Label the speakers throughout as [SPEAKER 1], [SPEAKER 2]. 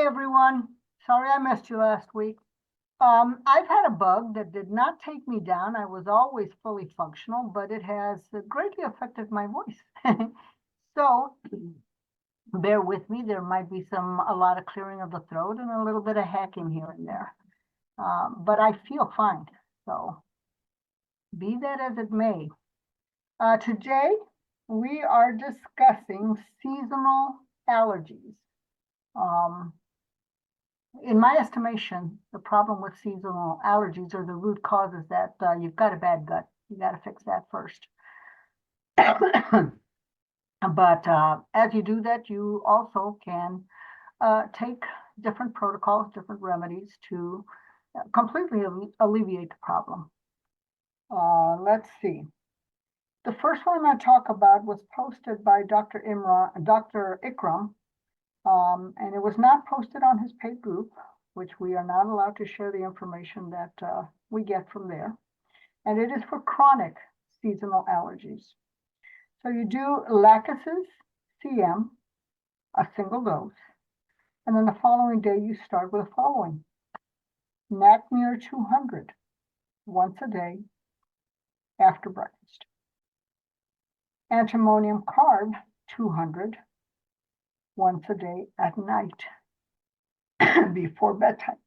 [SPEAKER 1] Hey everyone, sorry I missed you last week. I've had a bug that did not take me down. I was always fully functional, but it has greatly affected my voice. So bear with me. There might be a lot of clearing of the throat and a little bit of hacking here and there. But I feel fine. So be that as it may. Today we are discussing seasonal allergies. In my estimation, the problem with seasonal allergies or the root cause is that you've got a bad gut. You got to fix that first. But as you do that, you also can take different protocols, different remedies to completely alleviate the problem. Let's see. The first one I'm going to talk about was posted by Dr. Ikram, and it was not posted on his paid group, which we are not allowed to share the information that we get from there. And it is for chronic seasonal allergies. So you do Lachesis CM, a single dose, and then the following day you start with the following. Natmir 200, once a day after breakfast. Antimonium carb 200, once a day at night before bedtime.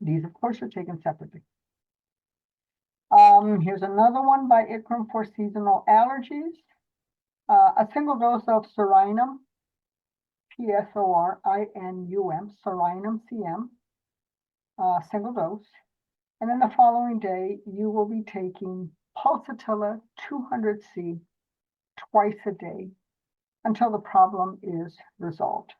[SPEAKER 1] These, of course, are taken separately. Here's another one by Ikram for seasonal allergies. A single dose of Sorinum, Psorinum, Sorinum CM, single dose. And then the following day, you will be taking Pulsatilla 200C twice a day until the problem is resolved.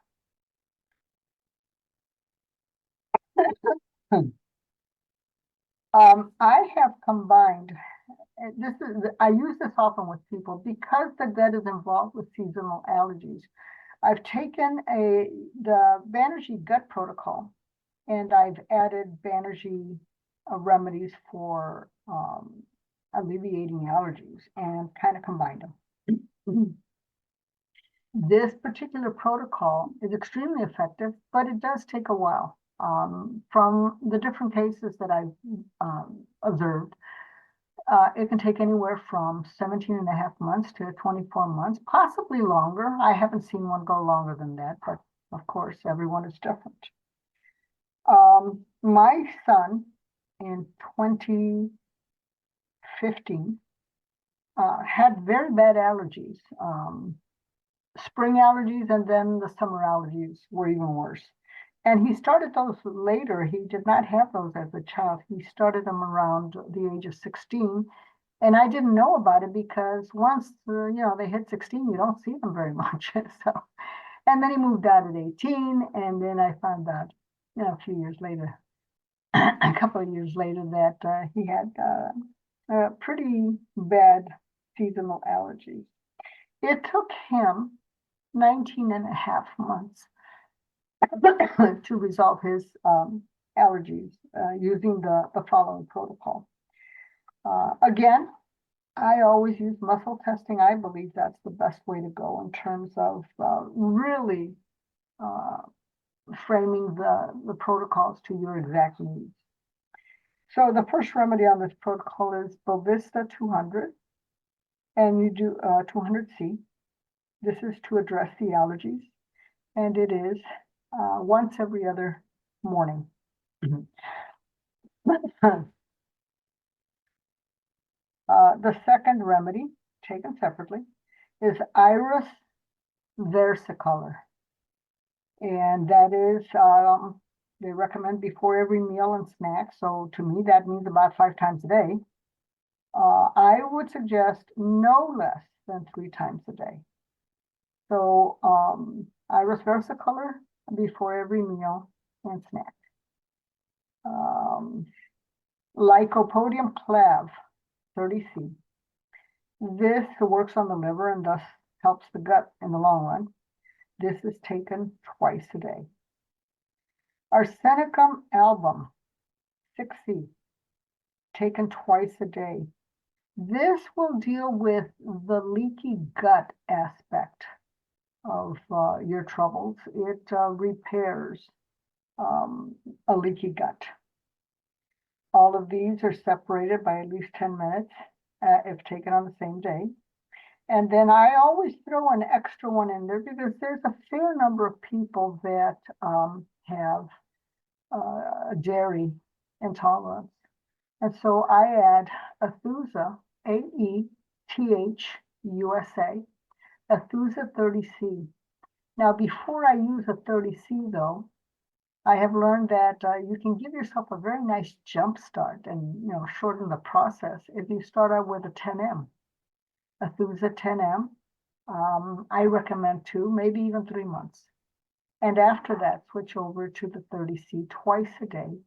[SPEAKER 1] I have combined, I use this often with people because the gut is involved with seasonal allergies. I've taken the Banerjee gut protocol and I've added Banerjee remedies for alleviating allergies and kind of combined them. This particular protocol is extremely effective, but it does take a while. From the different cases that I've observed, it can take anywhere from 17 and a half months to 24 months, possibly longer. I haven't seen one go longer than that, but of course, everyone is different. My son in 2015 had very bad allergies, spring allergies, and then the summer allergies were even worse. And he started those later. He did not have those as a child. He started them around the age of 16. And I didn't know about it because once, they hit 16, you don't see them very much. And then he moved out at 18. And then I found out, a few years later, a couple of years later, that he had pretty bad seasonal allergies. It took him 19 and a half months to resolve his allergies using the following protocol. Again, I always use muscle testing. I believe that's the best way to go in terms of really framing the protocols to your exact needs. So the first remedy on this protocol is Bovista 200, and you do 200C. This is to address the allergies, and it is once every other morning. The second remedy, taken separately, is Iris versicolor. And that is, they recommend before every meal and snack. So to me, that means about 5 times a day. I would suggest no less than 3 times a day. So Iris versicolor before every meal and snack. Lycopodium clav 30C. This works on the liver and thus helps the gut in the long run. This is taken twice a day. Arsenicum album 6C, taken twice a day. This will deal with the leaky gut aspect of your troubles. It repairs a leaky gut. All of these are separated by at least 10 minutes if taken on the same day. And then I always throw an extra one in there because there's a fair number of people that have dairy intolerance. And so I add Athusa, AETHUSA, Athusa 30C. Now, before I use a 30C, though, I have learned that you can give yourself a very nice jump start and shorten the process if you start out with a 10M. Athusa 10M. I recommend 2, maybe even 3 months. And after that, switch over to the 30C twice a day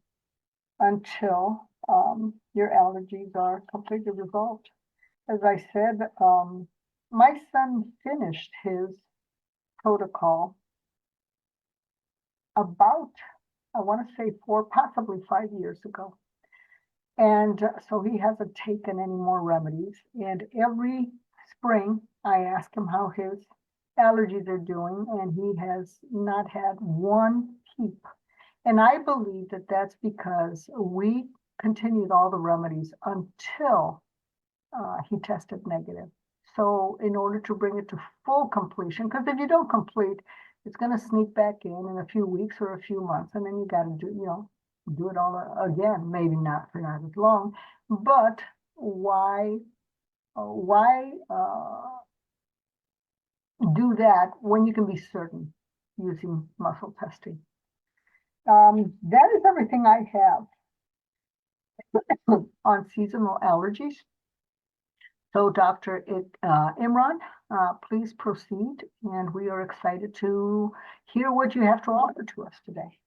[SPEAKER 1] until your allergies are completely resolved. As I said, my son finished his protocol about, I want to say 4, possibly 5 years ago. And so he hasn't taken any more remedies. And every spring, I ask him how his allergies are doing, and he has not had one peep. And I believe that that's because we continued all the remedies until he tested negative. So in order to bring it to full completion, because if you don't complete, it's going to sneak back in a few weeks or a few months, and then you got to do it all again. Maybe not for not as long, but why do that when you can be certain using muscle testing? That is everything I have on seasonal allergies. So Dr. Imran, please proceed, and we are excited to hear what you have to offer to us today.